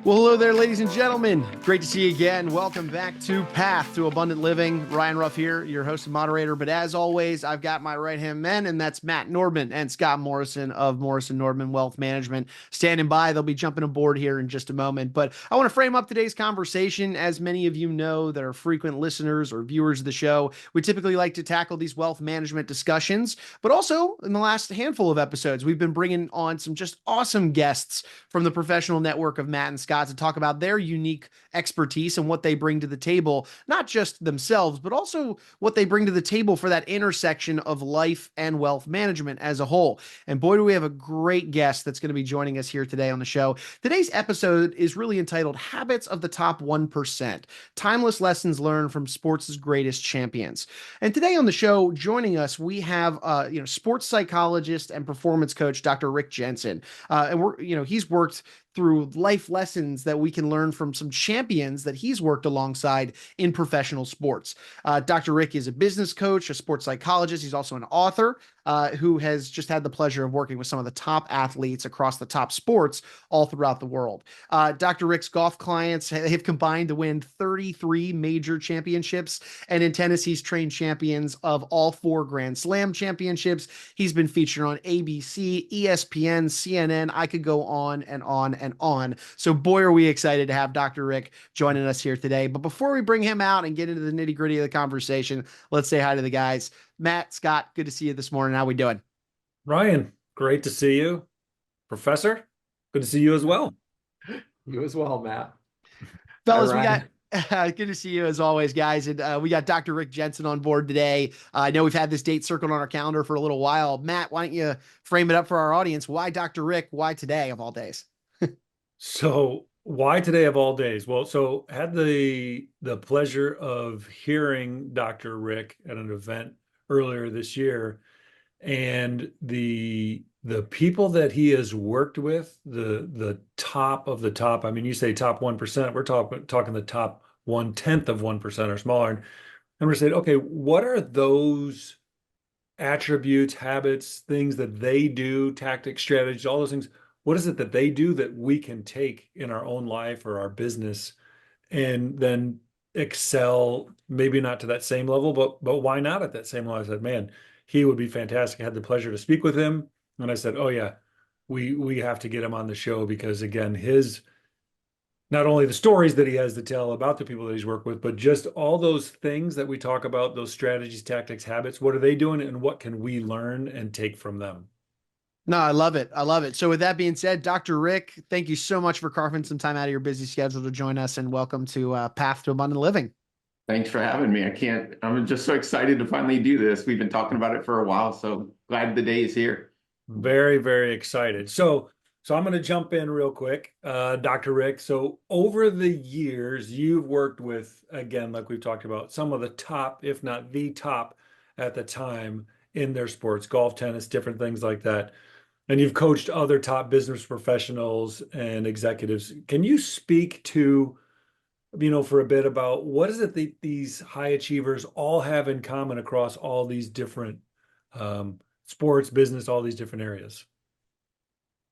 Well, hello there, ladies and gentlemen. Great to see you again. Welcome back to Path to Abundant Living. Ryan Ruff here, your host and moderator. But as always, I've got my right-hand men, and that's Matt Nordman and Scott Morrison of Morrison Nordman Wealth Management standing by. They'll be jumping aboard here in just a moment. But I want to frame up today's conversation. As many of you know that are frequent listeners or viewers of the show, we typically like to tackle these wealth management discussions. But also, in the last handful of episodes, we've been bringing on some just awesome guests from the professional network of Matt and Scott to talk about their unique expertise and what they bring to the table, not just themselves, but also what they bring to the table for that intersection of life and wealth management as a whole. And boy, do we have a great guest that's going to be joining us here today on the show. Today's episode is really entitled Habits of the Top 1%, Timeless Lessons Learned from Sports' Greatest Champions. And today on the show, joining us, we have sports psychologist and performance coach, Dr. Rick Jensen. He's worked through life lessons that we can learn from some champions that he's worked alongside in professional sports. Dr. Rick is a business coach, a sports psychologist. He's also an author who has just had the pleasure of working with some of the top athletes across the top sports all throughout the world. Dr. Rick's golf clients have combined to win 33 major championships, and in tennis, he's trained champions of all 4 Grand Slam championships. He's been featured on ABC, ESPN, CNN. I could go on and on and on. So boy, are we excited to have Dr. Rick joining us here today. But before we bring him out and get into the nitty gritty of the conversation, let's say hi to the guys. Matt, Scott, good to see you this morning. How we doing? Ryan, great to see you. Professor, good to see you as well. You as well, Matt. Hi, Fellas, we got Ryan. good to see you as always, guys. And we got Dr. Rick Jensen on board today. I know we've had this date circled on our calendar for a little while. Matt, why don't you frame it up for our audience? Why Dr. Rick? Why today of all days? So, why today of all days? Well, so had the pleasure of hearing Dr. Rick at an event earlier this year, and the people that he has worked with, the top of the top. I mean, you say top 1%, we're talking the top 1/10 of 1% or smaller. And we're saying, okay, what are those attributes, habits, things that they do, tactics, strategies, all those things? What is it that they do that we can take in our own life or our business and then excel, maybe not to that same level, but why not at that same level? I said, man, he would be fantastic. I had the pleasure to speak with him. And I said, oh yeah, we have to get him on the show because again, his not only the stories that he has to tell about the people that he's worked with, but just all those things that we talk about, those strategies, tactics, habits, what are they doing and what can we learn and take from them? No, I love it. I love it. So with that being said, Dr. Rick, thank you so much for carving some time out of your busy schedule to join us, and welcome to Path to Abundant Living. Thanks for having me. I'm just so excited to finally do this. We've been talking about it for a while, so glad the day is here. Very, very excited. So I'm going to jump in real quick, Dr. Rick. So over the years, you've worked with, again, like we've talked about, some of the top, if not the top at the time in their sports, golf, tennis, different things like that. And you've coached other top business professionals and executives. Can you speak to, for a bit about what is it that these high achievers all have in common across all these different sports, business, all these different areas?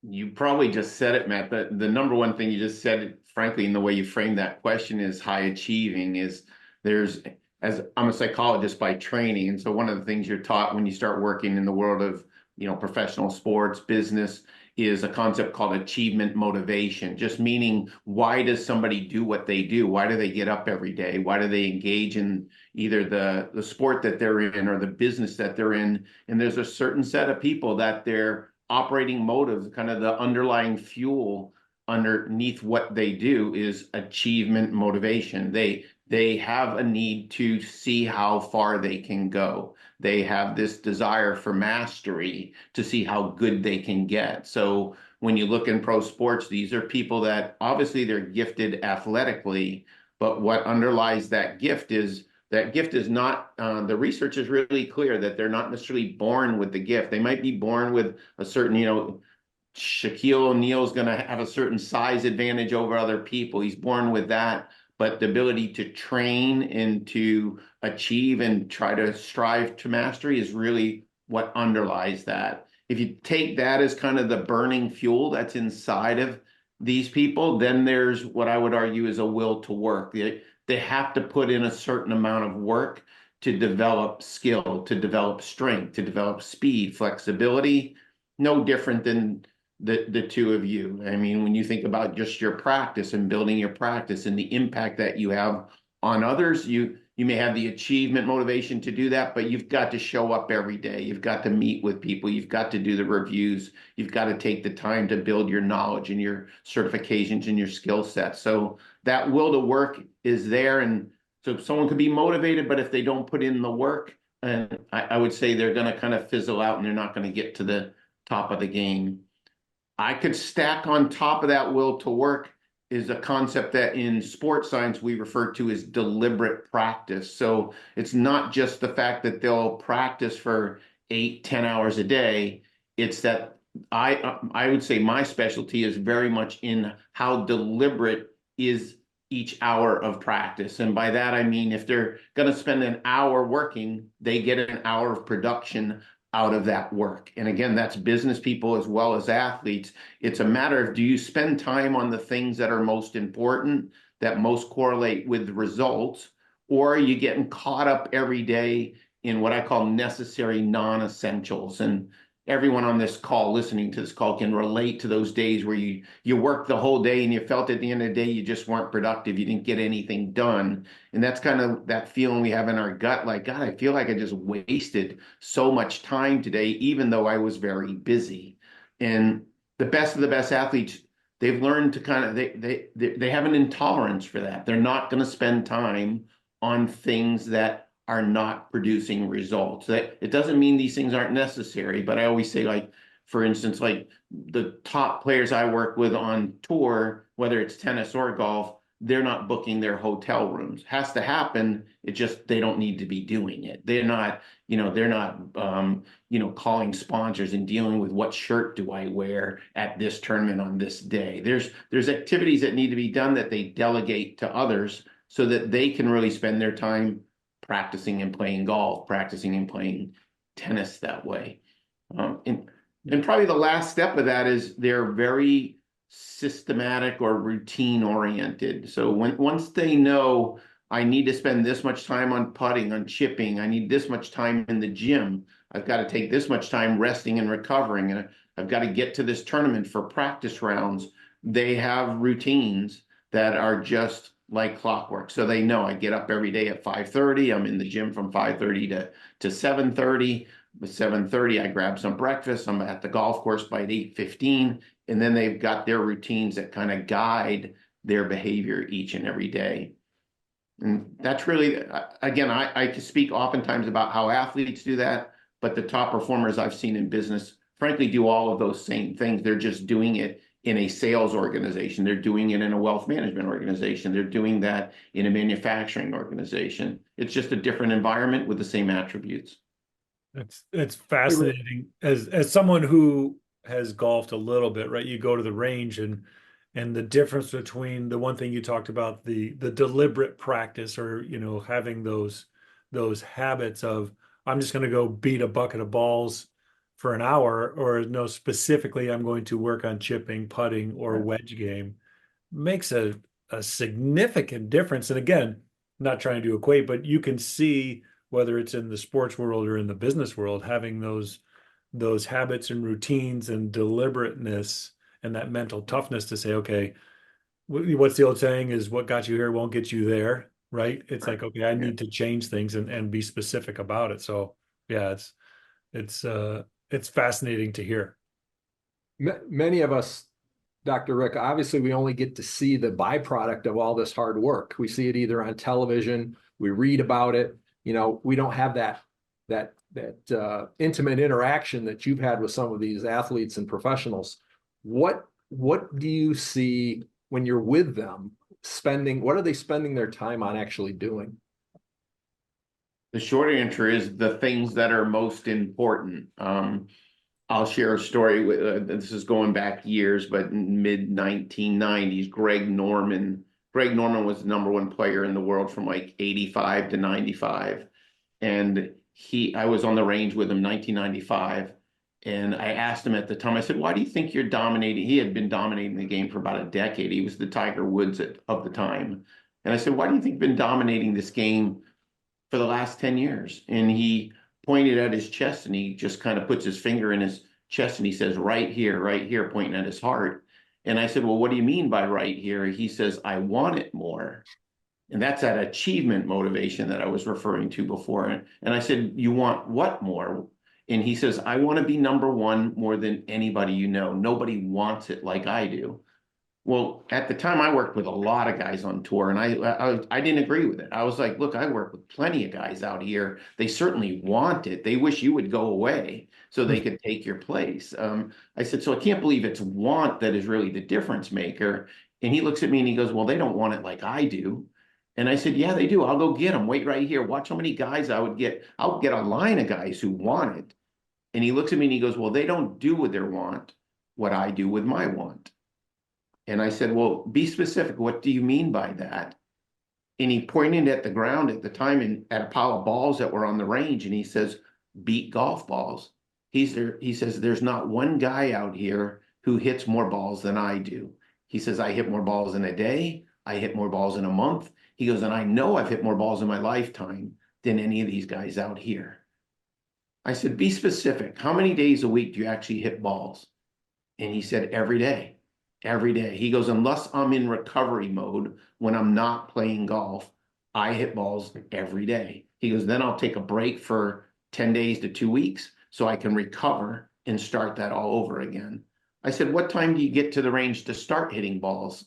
You probably just said it, Matt. The number one thing you just said, frankly, in the way you framed that question is high achieving is there's, as I'm a psychologist by training. And so one of the things you're taught when you start working in the world of, professional sports, business, is a concept called achievement motivation, just meaning why does somebody do what they do? Why do they get up every day? Why do they engage in either the sport that they're in or the business that they're in? And there's a certain set of people that their operating motive, kind of the underlying fuel underneath what they do is achievement motivation. They have a need to see how far they can go. They have this desire for mastery to see how good they can get. So when you look in pro sports, these are people that obviously they're gifted athletically, but what underlies that gift is not, the research is really clear that they're not necessarily born with the gift. They might be born with a certain, Shaquille O'Neal's going to have a certain size advantage over other people. He's born with that. But the ability to train and to achieve and try to strive to mastery is really what underlies that. If you take that as kind of the burning fuel that's inside of these people, then there's what I would argue is a will to work. They have to put in a certain amount of work to develop skill, to develop strength, to develop speed, flexibility. No different than the two of you. I mean, when you think about just your practice and building your practice and the impact that you have on others, you may have the achievement motivation to do that, but you've got to show up every day. You've got to meet with people. You've got to do the reviews. You've got to take the time to build your knowledge and your certifications and your skill set. So that will to work is there. And so someone could be motivated, but if they don't put in the work, and I would say they're going to kind of fizzle out and they're not going to get to the top of the game. I could stack on top of that will to work is a concept that in sports science we refer to as deliberate practice. So it's not just the fact that they'll practice for 8, 10 hours a day. It's that I would say my specialty is very much in how deliberate is each hour of practice. And by that, I mean, if they're going to spend an hour working, they get an hour of production out of that work. And again, that's business people as well as athletes. It's a matter of, do you spend time on the things that are most important, that most correlate with the results, or are you getting caught up every day in what I call necessary non-essentials? And everyone on this call, listening to this call, can relate to those days where you worked the whole day and you felt at the end of the day you just weren't productive, you didn't get anything done. And that's kind of that feeling we have in our gut, like, God, I feel like I just wasted so much time today, even though I was very busy. And the best of the best athletes, they've learned to kind of they have an intolerance for that. They're not going to spend time on things that are not producing results. That it doesn't mean these things aren't necessary, but I always say, like, for instance, like the top players I work with on tour, whether it's tennis or golf, they're not booking their hotel rooms. Has to happen. It just, they don't need to be doing it. They're not, calling sponsors and dealing with what shirt do I wear at this tournament on this day. There's activities that need to be done that they delegate to others so that they can really spend their time practicing and playing golf, practicing and playing tennis that way. And probably the last step of that is they're very systematic or routine oriented. So once they know, I need to spend this much time on putting, on chipping, I need this much time in the gym, I've got to take this much time resting and recovering, and I've got to get to this tournament for practice rounds. They have routines that are just like clockwork. So they know I get up every day at 5:30. I'm in the gym from 5:30 to 7:30. With 7:30, I grab some breakfast. I'm at the golf course by 8:15. And then they've got their routines that kind of guide their behavior each and every day. And that's really, again, I can speak oftentimes about how athletes do that, but the top performers I've seen in business, frankly, do all of those same things. They're just doing it in a sales organization. They're doing it in a wealth management organization. They're doing that in a manufacturing organization. It's just a different environment with the same attributes. It's fascinating. As someone who has golfed a little bit, right? You go to the range and the difference between the one thing you talked about, the deliberate practice, or having those habits of, I'm just going to go beat a bucket of balls for an hour, or no, specifically I'm going to work on chipping, putting, or wedge game, makes a significant difference. And again, not trying to equate, but you can see whether it's in the sports world or in the business world, having those habits and routines and deliberateness and that mental toughness to say, okay, what's the old saying is, what got you here won't get you there, right? It's like, okay, I need to change things and be specific about it. So yeah, it's fascinating to hear. Many of us, Dr. Rick, obviously we only get to see the byproduct of all this hard work. We see it either on television, we read about it. We don't have that intimate interaction that you've had with some of these athletes and professionals. What do you see when you're with them what are they spending their time on actually doing? The short answer is the things that are most important. I'll share a story with, this is going back years, but in mid 1990s, Greg Norman was the #1 player in the world from like 85 to 95. And I was on the range with him 1995. And I asked him at the time, I said, why do you think you're dominating? He had been dominating the game for about a decade. He was the Tiger Woods of the time. And I said, why do you think you've been dominating this game for the last 10 years? And he pointed at his chest and he just kind of puts his finger in his chest and he says, right here, pointing at his heart. And I said, well, what do you mean by right here? He says, I want it more. And that's that achievement motivation that I was referring to before. And I said, you want what more? And he says, I want to be number one more than anybody you know. Nobody wants it like I do. Well, at the time, I worked with a lot of guys on tour, and I didn't agree with it. I was like, look, I work with plenty of guys out here. They certainly want it. They wish you would go away so they could take your place. I said, so I can't believe it's want that is really the difference maker. And he looks at me and he goes, well, they don't want it like I do. And I said, yeah, they do. I'll go get them. Wait right here. Watch how many guys I would get. I'll get a line of guys who want it. And he looks at me and he goes, well, they don't do with their want what I do with my want. And I said, well, be specific. What do you mean by that? And he pointed at the ground at the time and at a pile of balls that were on the range. And he says, beat golf balls. He says, there's not one guy out here who hits more balls than I do. He says, I hit more balls in a day. I hit more balls in a month. He goes, and I know I've hit more balls in my lifetime than any of these guys out here. I said, be specific. How many days a week do you actually hit balls? And he said, every day. Every day. He goes, unless I'm in recovery mode when I'm not playing golf, I hit balls every day. He goes, then I'll take a break for 10 days to 2 weeks so I can recover and start that all over again. I said, what time do you get to the range to start hitting balls?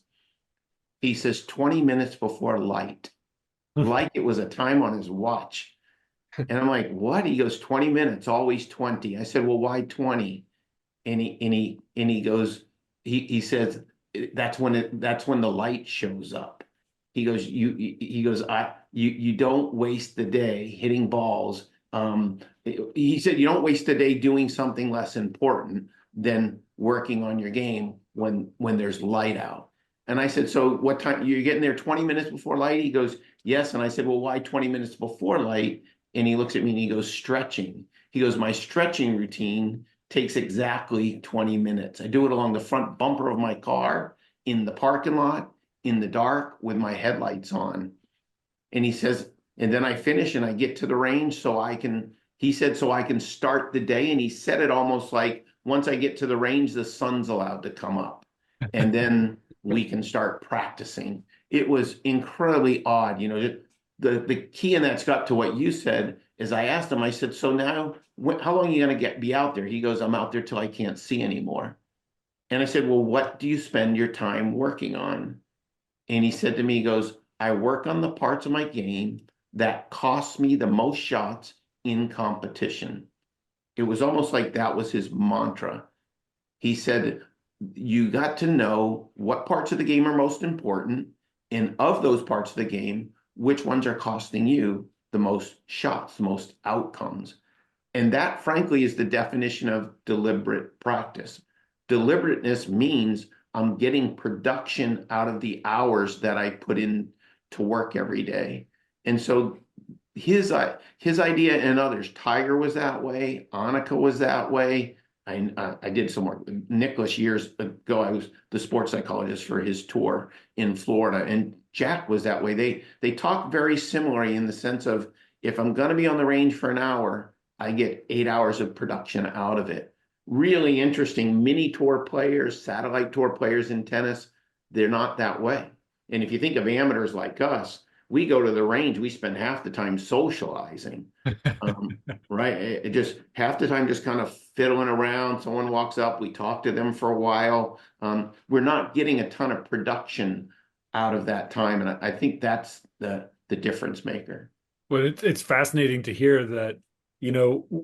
He says, 20 minutes before light, like it was a time on his watch. And I'm like, what? He goes, 20 minutes, always 20. I said, well, why 20? And he goes, he says, that's when the light shows up. He goes, you don't waste the day hitting balls. He said, you don't waste the day doing something less important than working on your game when there's light out. And I said, so what time you're getting there 20 minutes before light? He goes, yes. And I said, well, why 20 minutes before light? And he looks at me and he goes, stretching. He goes, my stretching routine takes exactly 20 minutes. I do it along the front bumper of my car, in the parking lot, in the dark, with my headlights on. And he says, and then I finish and I get to the range so I can start the day. And he said it almost like, once I get to the range, the sun's allowed to come up. And then we can start practicing. It was incredibly odd. The key in that's got to what you said is I asked him, I said, so now how long are you going to be out there? He goes, I'm out there till I can't see anymore. And I said, well, what do you spend your time working on? And he said to me, he goes, I work on the parts of my game that cost me the most shots in competition. It was almost like that was his mantra. He said, you got to know what parts of the game are most important, and of those parts of the game, which ones are costing you the most shots, the most outcomes. And that, frankly, is the definition of deliberate practice. Deliberateness means I'm getting production out of the hours that I put in to work every day. And so his idea and others, Tiger was that way, Annika was that way. I did some work with Nicholas years ago. I was the sports psychologist for his tour in Florida, and Jack was that way. They talk very similarly in the sense of, if I'm going to be on the range for an hour, I get 8 hours of production out of it. Really interesting. Mini tour players, satellite tour players in tennis, they're not that way. And if you think of amateurs like us, we go to the range, we spend half the time socializing. Right. It just half the time just kind of fiddling around. Someone walks up, we talk to them for a while. We're not getting a ton of production out of that time. And I think that's the difference maker. Well, it's fascinating to hear that,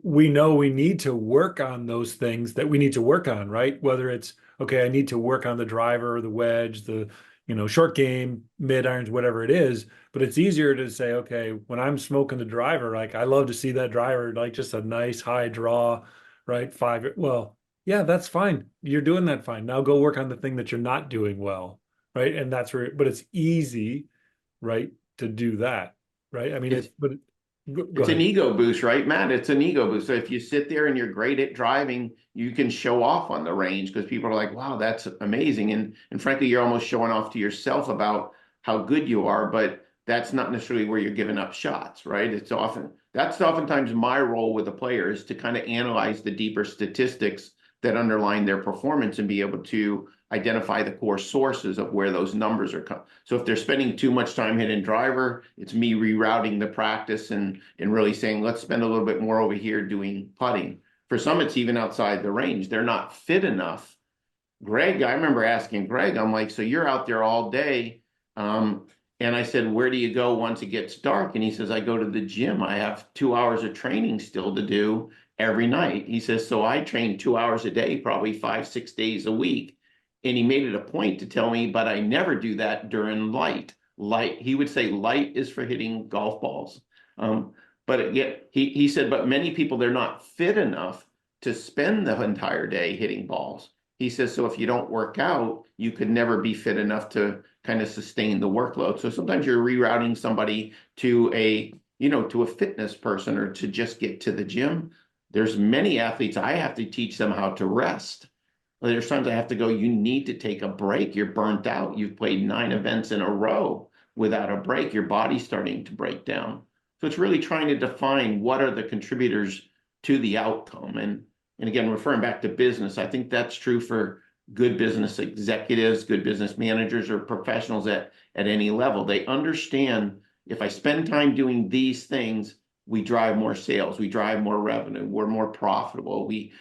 we know we need to work on those things that we need to work on, right? Whether it's, okay, I need to work on the driver, the wedge, the, short game, mid irons, whatever it is. But it's easier to say, okay, when I'm smoking the driver, like I love to see that driver, like just a nice high draw, right? Well, yeah, that's fine. You're doing that fine. Now go work on the thing that you're not doing well, right? And that's where, but it's easy, right, to do that, right? I mean, Go It's an ahead. ego boost, right, Matt? It's an ego boost. So if you sit there and you're great at driving, you can show off on the range because people are like, wow, that's amazing. And frankly, you're almost showing off to yourself about how good you are, but that's not necessarily where you're giving up shots, right? That's oftentimes my role with the player is to kind of analyze the deeper statistics that underline their performance and be able to identify the core sources of where those numbers are coming. So if they're spending too much time hitting driver, it's me rerouting the practice and really saying, let's spend a little bit more over here doing putting. For some, it's even outside the range. They're not fit enough. Greg, I remember asking Greg, I'm like, so you're out there all day. And I said, where do you go once it gets dark? And he says, I go to the gym. I have 2 hours of training still to do every night. He says, so I train 2 hours a day, probably 5, 6 days a week. And he made it a point to tell me, but I never do that during light. Light, he would say, light is for hitting golf balls. But yet he said, but many people, they're not fit enough to spend the entire day hitting balls. He says, so if you don't work out, you could never be fit enough to kind of sustain the workload. So sometimes you're rerouting somebody to to a fitness person or to just get to the gym. There's many athletes, I have to teach them how to rest. There's times I have to go, you need to take a break. You're burnt out. You've played 9 events in a row without a break. Your body's starting to break down. So it's really trying to define what are the contributors to the outcome. And again, referring back to business, I think that's true for good business executives, good business managers, or professionals at any level. They understand if I spend time doing these things, we drive more sales, we drive more revenue, we're more profitable, we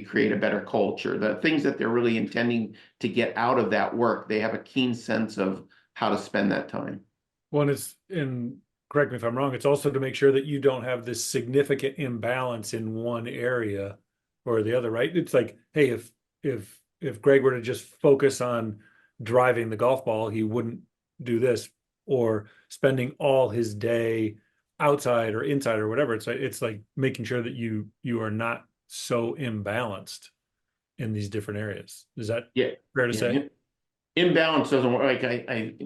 create a better culture. The things that they're really intending to get out of that work, they have a keen sense of how to spend that time. One is, and correct me if I'm wrong, it's also to make sure that you don't have this significant imbalance in one area or the other, right? It's like, hey, if Greg were to just focus on driving the golf ball, he wouldn't do this, or spending all his day outside or inside or whatever. It's like making sure that you are not so imbalanced in these different areas. Is that Yeah, fair to yeah. say? Imbalance doesn't work. Like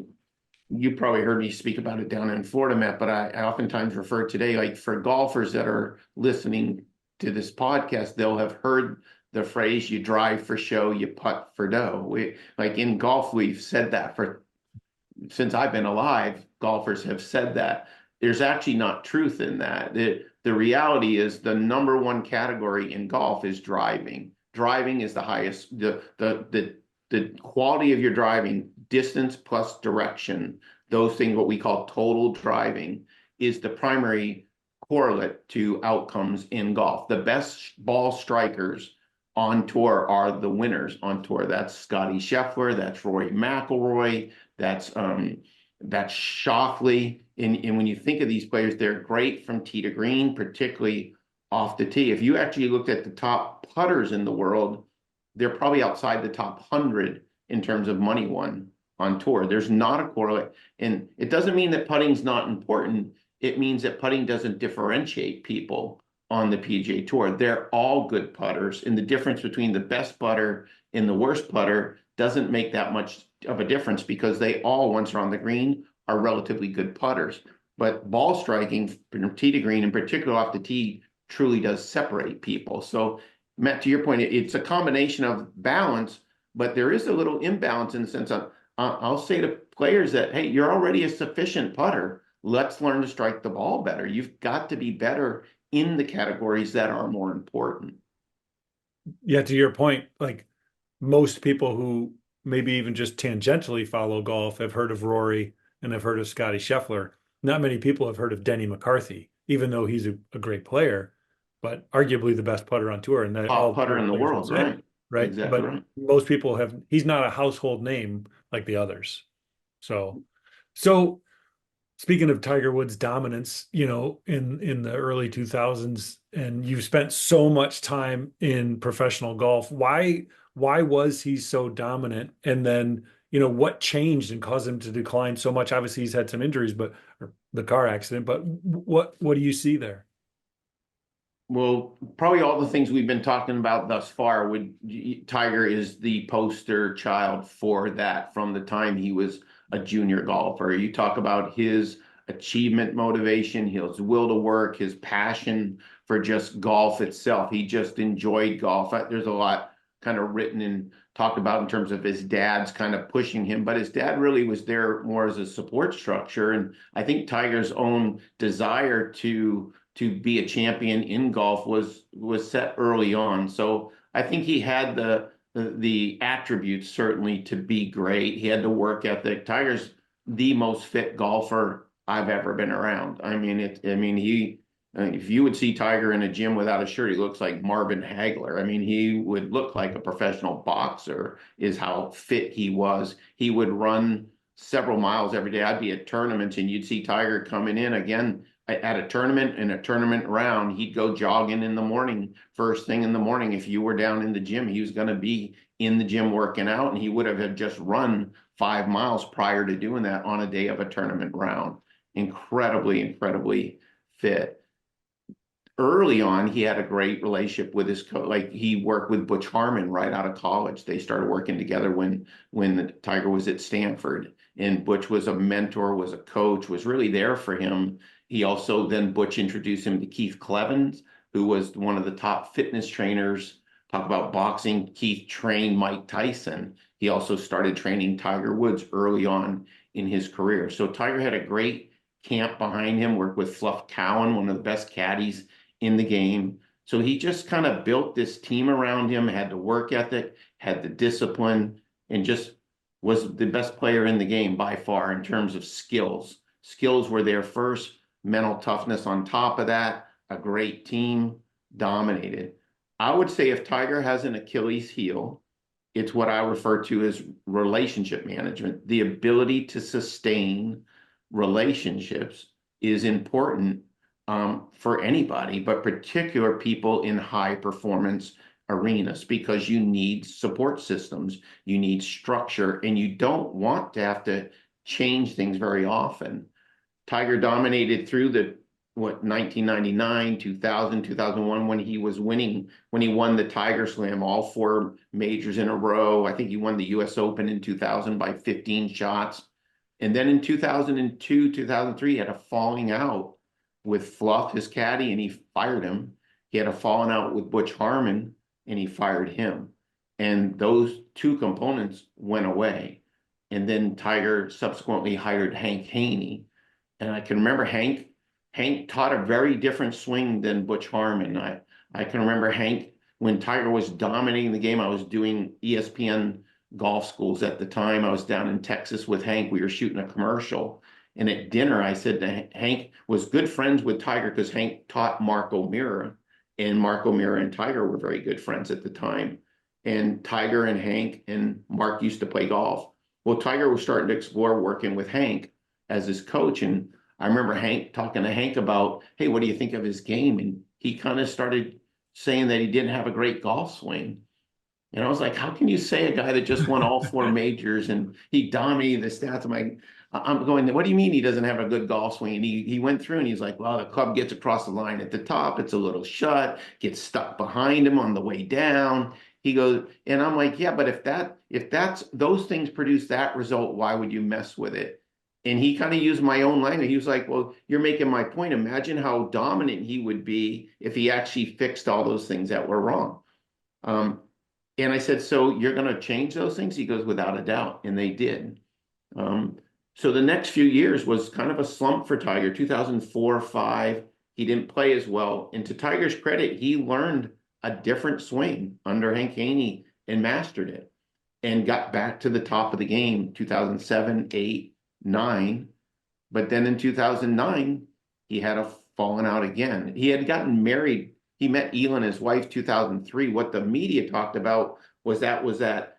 you probably heard me speak about it down in Florida, Matt, but I oftentimes refer today, like for golfers that are listening to this podcast, they'll have heard the phrase, you drive for show, you putt for dough. Like in golf, we've said that since I've been alive, golfers have said that. There's actually not truth in that. The reality is the number one category in golf is driving. Driving is the highest, the quality of your driving, distance plus direction, those things, what we call total driving, is the primary correlate to outcomes in golf. The best ball strikers on tour are the winners on tour. That's Scotty Scheffler, that's Rory McIlroy, that's Schauffele. And when you think of these players, they're great from tee to green, particularly off the tee. If you actually looked at the top putters in the world, they're probably outside the top 100 in terms of money won on tour. There's not a correlate. And it doesn't mean that putting's not important. It means that putting doesn't differentiate people on the PGA Tour. They're all good putters. And the difference between the best putter and the worst putter doesn't make that much of a difference because they all, once they're on the green, are relatively good putters. But ball striking from tee to green, in particular off the tee, truly does separate people. So Matt, to your point, it's a combination of balance, but there is a little imbalance in the sense of I'll say to players that, hey, you're already a sufficient putter. Let's learn to strike the ball better. You've got to be better in the categories that are more important. Yeah, to your point, like most people who maybe even just tangentially follow golf have heard of Rory and have heard of Scotty Scheffler. Not many people have heard of Denny McCarthy, even though he's a great player, but arguably the best putter on tour. And Top putter in the world, right? Right. Exactly But right. most people he's not a household name like the others. So speaking of Tiger Woods' dominance, in the early 2000s, and you've spent so much time in professional golf, why was he so dominant? And then, what changed and caused him to decline so much? Obviously, he's had some injuries, or the car accident, but what do you see there? Well, probably all the things we've been talking about thus far Tiger is the poster child for that from the time he was a junior golfer. You talk about his achievement motivation, his will to work, his passion for just golf itself. He just enjoyed golf. There's a lot kind of written and talked about in terms of his dad's kind of pushing him, but his dad really was there more as a support structure. And I think Tiger's own desire to be a champion in golf was set early on. So I think he had the attributes certainly to be great. He had the work ethic. Tiger's the most fit golfer I've ever been around. I mean, if you would see Tiger in a gym without a shirt, he looks like Marvin Hagler. I mean, he would look like a professional boxer, is how fit he was. He would run several miles every day. I'd be at tournaments and you'd see Tiger coming in again at a tournament, in a tournament round. He'd go jogging in the morning, first thing in the morning. If you were down in the gym, he was going to be in the gym working out, and he would have had just run 5 miles prior to doing that on a day of a tournament round. Incredibly fit. Early on, he had a great relationship with his coach. Like, he worked with Butch Harmon right out of college. They started working together when the Tiger was at Stanford, and Butch was a mentor, was a coach, was really there for him. He also, then Butch introduced him to Keith Clevens, who was one of the top fitness trainers. Talk about boxing. Keith trained Mike Tyson. He also started training Tiger Woods early on in his career. So Tiger had a great camp behind him, worked with Fluff Cowan, one of the best caddies in the game. So he just kind of built this team around him, had the work ethic, had the discipline, and just was the best player in the game by far in terms of skills. Skills were there first, mental toughness on top of that, a great team, dominated. I would say if Tiger has an Achilles heel, it's what I refer to as relationship management. The ability to sustain relationships is important for anybody, but particular people in high performance arenas, because you need support systems, you need structure, and you don't want to have to change things very often. Tiger dominated through the 1999, 2000, 2001, when he was winning, when he won the Tiger Slam, all 4 majors in a row. I think he won the US Open in 2000 by 15 shots. And then in 2002, 2003, he had a falling out with Fluff, his caddy, and he fired him. He had a falling out with Butch Harmon, and he fired him. And those 2 components went away. And then Tiger subsequently hired Hank Haney. And I can remember Hank taught a very different swing than Butch Harmon. I can remember Hank, when Tiger was dominating the game. I was doing ESPN golf schools at the time. I was down in Texas with Hank. We were shooting a commercial. And at dinner, I said to Hank, was good friends with Tiger because Hank taught Mark O'Meara. And Mark O'Meara and Tiger were very good friends at the time. And Tiger and Hank and Mark used to play golf. Well, Tiger was starting to explore working with Hank as his coach. And I remember Hank talking to Hank about, hey, what do you think of his game? And he kind of started saying that he didn't have a great golf swing. And I was like, how can you say a guy that just won all 4 majors and he dominated the stats? I'm going, what do you mean he doesn't have a good golf swing? And he went through and he's like, well, the club gets across the line at the top. It's a little shut, gets stuck behind him on the way down. He goes, and I'm like, yeah, but if that's those things produce that result, why would you mess with it? And he kind of used my own language. He was like, well, you're making my point. Imagine how dominant he would be if he actually fixed all those things that were wrong. And I said, so you're going to change those things? He goes, without a doubt. And they did. So the next few years was kind of a slump for Tiger. 2004, 5, he didn't play as well. And to Tiger's credit, he learned a different swing under Hank Haney and mastered it and got back to the top of the game 2007, 8, 9. But then in 2009, he had a falling out again. He had gotten married. He met Elin, his wife, 2003. What the media talked about was that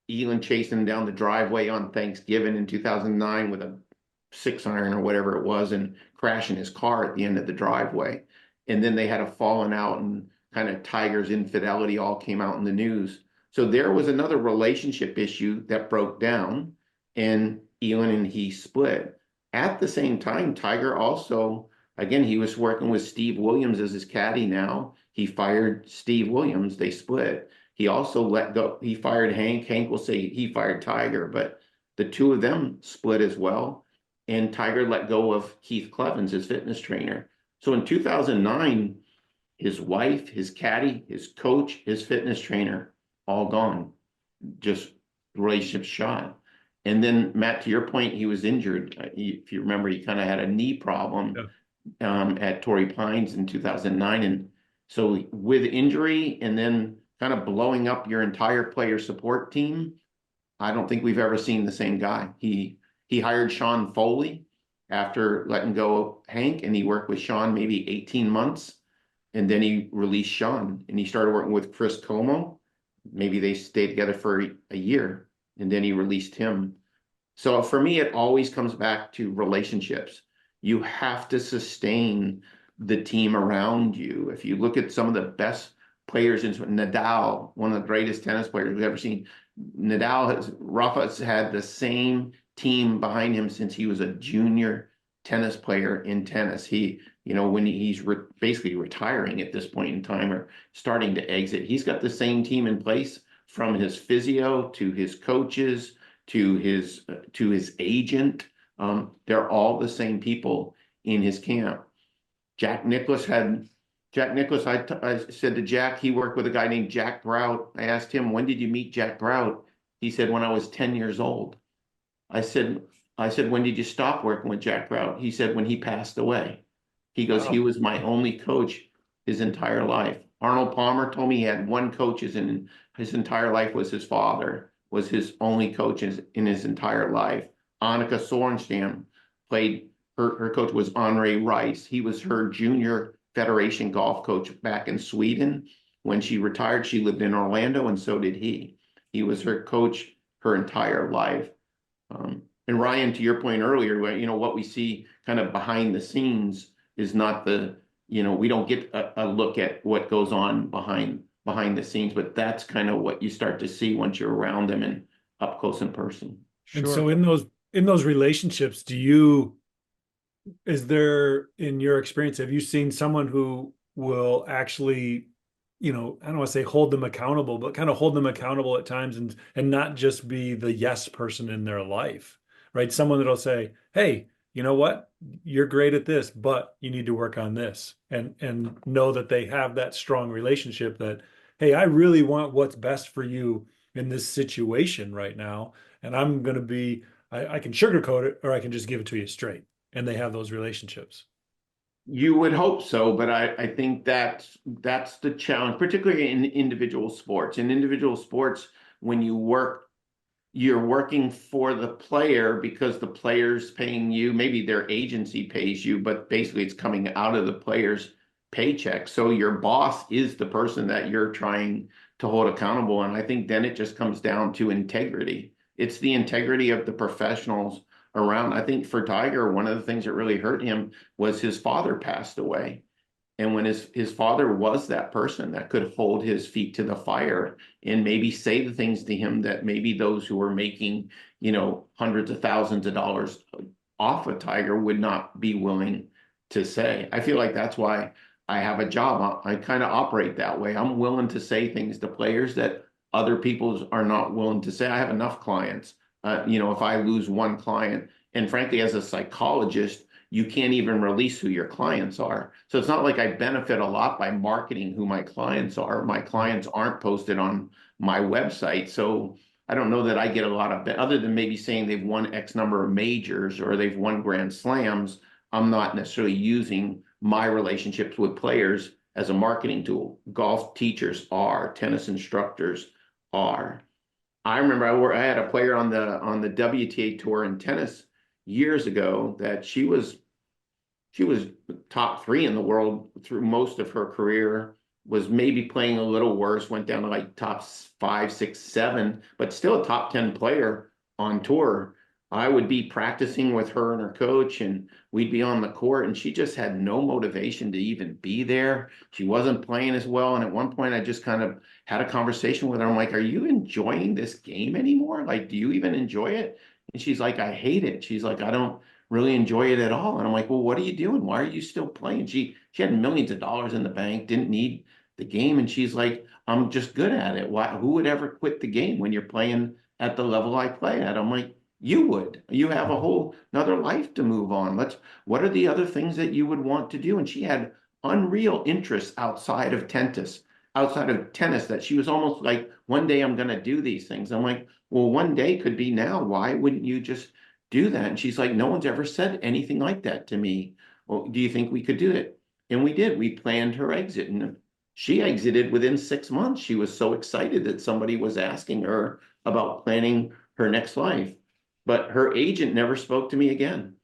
Elin chasing him down the driveway on Thanksgiving in 2009 with a 6-iron or whatever it was and crashing his car at the end of the driveway. And then they had a falling out, and kind of Tiger's infidelity all came out in the news. So there was another relationship issue that broke down, and Elin and he split. At the same time, Tiger also, again, he was working with Steve Williams as his caddy now. He fired Steve Williams. They split. He also let go. He fired Hank. Hank will say he fired Tiger, but the 2 of them split as well. and Tiger let go of Keith Clevens, his fitness trainer. So in 2009, his wife, his caddy, his coach, his fitness trainer, all gone. Just relationship shot. And then Matt, to your point, he was injured. If you remember, he kind of had a knee problem at Torrey Pines in 2009. And so with injury and then kind of blowing up your entire player support team, I don't think we've ever seen the same guy. He hired Sean Foley after letting go of Hank, and he worked with Sean maybe 18 months. And then he released Sean, and he started working with Chris Como. Maybe they stayed together for a year, and then he released him. So for me, it always comes back to relationships. You have to sustain the team around you. If you look at some of the best players, in Nadal, one of the greatest tennis players we've ever seen, Rafa's had the same team behind him since he was a junior tennis player in tennis. When he's basically retiring at this point in time or starting to exit, he's got the same team in place, from his physio to his coaches to his agent. They're all the same people in his camp. Jack Nicklaus, I said to Jack, he worked with a guy named Jack Grout. I asked him, when did you meet Jack Grout? He said, when I was 10 years old. I said, when did you stop working with Jack Grout? He said, when he passed away. He goes, He was my only coach his entire life. Arnold Palmer told me he had one coach in his entire life, was his father, was his only coach in his entire life. Annika Sorenstam played, her coach was Henri Rice. He was her junior Federation golf coach back in Sweden. When she retired, she lived in Orlando, and so did he. He was her coach her entire life. And Ryan, to your point earlier, what we see kind of behind the scenes is not we don't get a look at what goes on behind the scenes, but that's kind of what you start to see once you're around them and up close in person. And so in those relationships, is there, in your experience, have you seen someone who will actually, I don't want to say hold them accountable, but kind of hold them accountable at times and not just be the yes person in their life, right? Someone that'll say, hey, you know what? You're great at this, but you need to work on this, and know that they have that strong relationship that, hey, I really want what's best for you in this situation right now. And I'm going to be, I can sugarcoat it, or I can just give it to you straight. And they have those relationships. You would hope so, but I think that's the challenge, particularly in individual sports. In individual sports, when you work, you're working for the player because the player's paying you. Maybe their agency pays you, but basically it's coming out of the player's paycheck. So your boss is the person that you're trying to hold accountable. And I think then it just comes down to integrity. It's the integrity of the professionals around. I think for Tiger, one of the things that really hurt him was his father passed away. And when his father was that person that could hold his feet to the fire and maybe say the things to him that maybe those who were making, hundreds of thousands of dollars off of Tiger would not be willing to say. I feel like that's why I have a job. I kind of operate that way. I'm willing to say things to players that other people are not willing to say. I have enough clients. If I lose one client, and frankly, as a psychologist, you can't even release who your clients are. So it's not like I benefit a lot by marketing who my clients are. My clients aren't posted on my website. So I don't know that I get a lot of, other than maybe saying they've won X number of majors or they've won Grand Slams. I'm not necessarily using my relationships with players as a marketing tool. Golf teachers are, tennis instructors are. I remember I had a player on the WTA tour in tennis years ago that she was top 3 in the world through most of her career, was maybe playing a little worse, went down to like top 5, 6, 7, but still a top 10 player on tour. I would be practicing with her and her coach, and we'd be on the court, and she just had no motivation to even be there. She wasn't playing as well. And at one point, I just kind of had a conversation with her. I'm like, are you enjoying this game anymore? Like, do you even enjoy it? And she's like, I hate it. She's like, I don't really enjoy it at all. And I'm like, well, what are you doing? Why are you still playing? She had millions of dollars in the bank, didn't need the game. And she's like, I'm just good at it. Who would ever quit the game when you're playing at the level I play at? I'm like, You would. You have a whole another life to move on. What are the other things that you would want to do? And she had unreal interests outside of tennis, that she was almost like, one day I'm going to do these things. I'm like, well, one day could be now. Why wouldn't you just do that? And she's like, no one's ever said anything like that to me. Well, do you think we could do it? And we did. We planned her exit, and she exited within 6 months. She was so excited that somebody was asking her about planning her next life. But her agent never spoke to me again.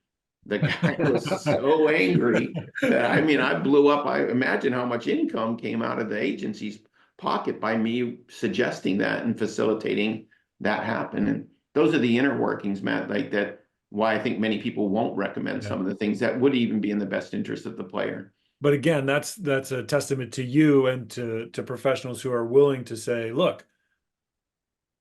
The guy was so angry that, I mean, I blew up. I imagine how much income came out of the agency's pocket by me suggesting that and facilitating that happen. And those are the inner workings, Matt, like that, why I think many people won't recommend some of the things that would even be in the best interest of the player. But again, that's a testament to you and to professionals who are willing to say, look,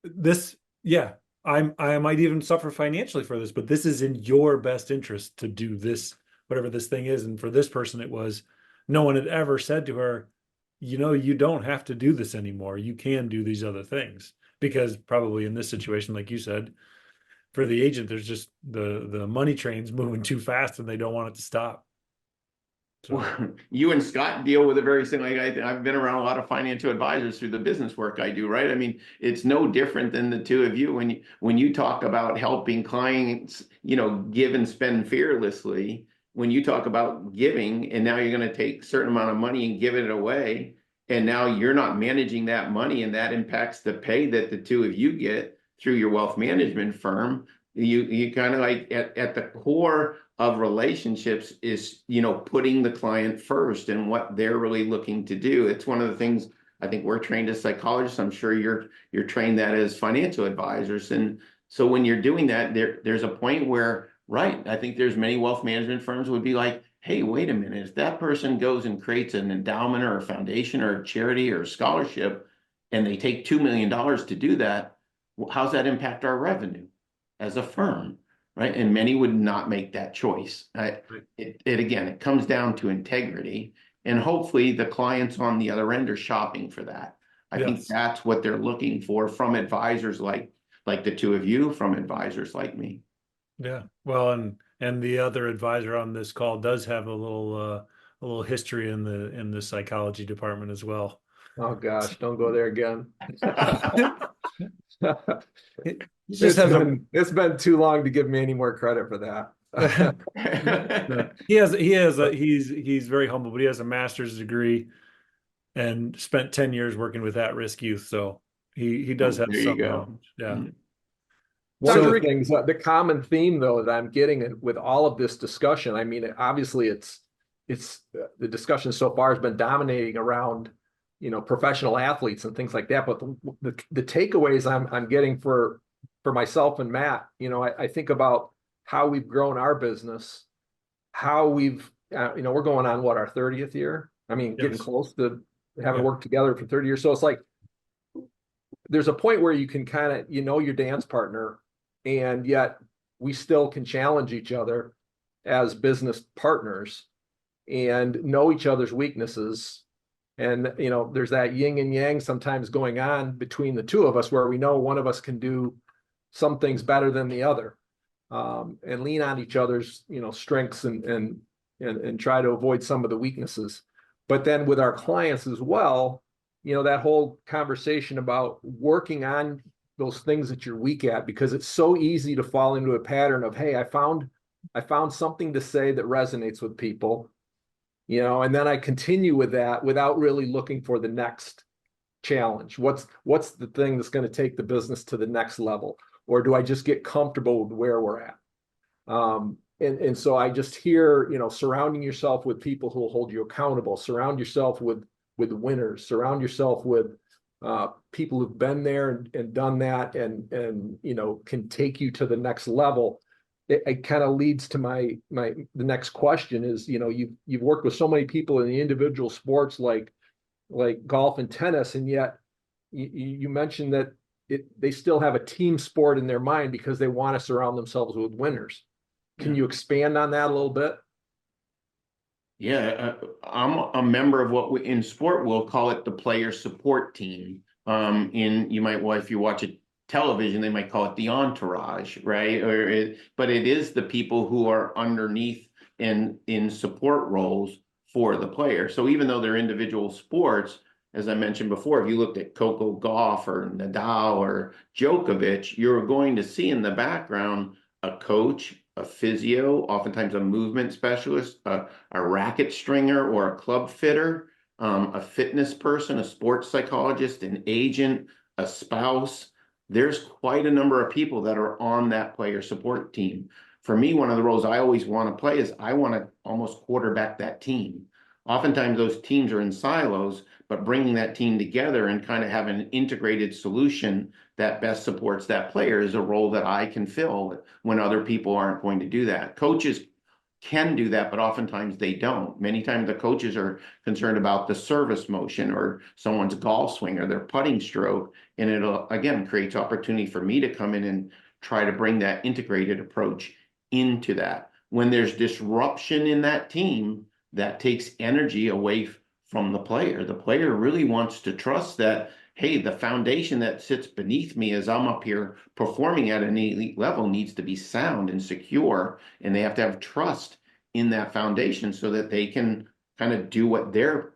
this, yeah, I might even suffer financially for this, but this is in your best interest to do this, whatever this thing is. And for this person, it was, no one had ever said to her, you know, you don't have to do this anymore. You can do these other things. Because probably in this situation, like you said, for the agent, there's just the money train's moving too fast and they don't want it to stop. So. Well, you and Scott deal with it very similar. I've been around a lot of financial advisors through the business work I do, right? I mean, it's no different than the two of you when you talk about helping clients, give and spend fearlessly. When you talk about giving, and now you're going to take a certain amount of money and give it away, and now you're not managing that money, and that impacts the pay that the two of you get through your wealth management firm. You kind of like at the core of relationships is, putting the client first and what they're really looking to do. It's one of the things I think we're trained as psychologists. I'm sure you're trained that as financial advisors. And so when you're doing that, there's a point where, right, I think there's many wealth management firms would be like, hey, wait a minute, if that person goes and creates an endowment or a foundation or a charity or a scholarship, and they take $2 million to do that, how's that impact our revenue as a firm? Right. And many would not make that choice. It comes down to integrity, and hopefully the clients on the other end are shopping for that. I think that's what they're looking for from advisors like the two of you, from advisors like me. Yeah. Well, and the other advisor on this call does have a little history in the psychology department as well. Oh gosh, don't go there again. It's been too long to give me any more credit for that. He's very humble, but he has a master's degree and spent 10 years working with at-risk youth. So he does have some knowledge. Yeah. One of the things, the common theme though that I'm getting with all of this discussion, I mean, obviously it's the discussion so far has been dominating around professional athletes and things like that. But the takeaways I'm getting for myself and Matt, I think about how we've grown our business, how we've, we're going on our 30th year. I mean, getting close to having worked together for 30 years. So it's like, there's a point where you can kind of, your dance partner, and yet we still can challenge each other as business partners and know each other's weaknesses. And, there's that yin and yang sometimes going on between the two of us where we know one of us can do some things better than the other, and lean on each other's, strengths and try to avoid some of the weaknesses. But then with our clients as well, that whole conversation about working on those things that you're weak at, because it's so easy to fall into a pattern of, hey, I found something to say that resonates with people. And then I continue with that without really looking for the next challenge. What's the thing that's going to take the business to the next level? Or do I just get comfortable with where we're at? And so I just hear, surrounding yourself with people who will hold you accountable, surround yourself with winners, surround yourself with people who've been there and done that and can take you to the next level. It kind of leads to the next question is, you've worked with so many people in the individual sports like golf and tennis, and yet you mentioned that they still have a team sport in their mind because they want to surround themselves with winners. Can you expand on that a little bit? Yeah, I'm a member of what in sport we'll call it the player support team. If you watch television, they might call it the entourage, right? But it is the people who are underneath in support roles for the player. So even though they're individual sports, as I mentioned before, if you looked at Coco Gauff or Nadal or Djokovic, you're going to see in the background a coach, a physio, oftentimes a movement specialist, a racket stringer or a club fitter, a fitness person, a sports psychologist, an agent, a spouse. There's quite a number of people that are on that player support team. For me, one of the roles I always want to play is I want to almost quarterback that team. Oftentimes those teams are in silos, but bringing that team together and kind of have an integrated solution that best supports that player is a role that I can fill when other people aren't going to do that. Coaches can do that, but oftentimes they don't. Many times the coaches are concerned about the service motion or someone's golf swing or their putting stroke. And it'll, again, creates opportunity for me to come in and try to bring that integrated approach into that. When there's disruption in that team, that takes energy away from the player. The player really wants to trust that, hey, the foundation that sits beneath me as I'm up here performing at an elite level needs to be sound and secure. And they have to have trust in that foundation so that they can kind of do what they're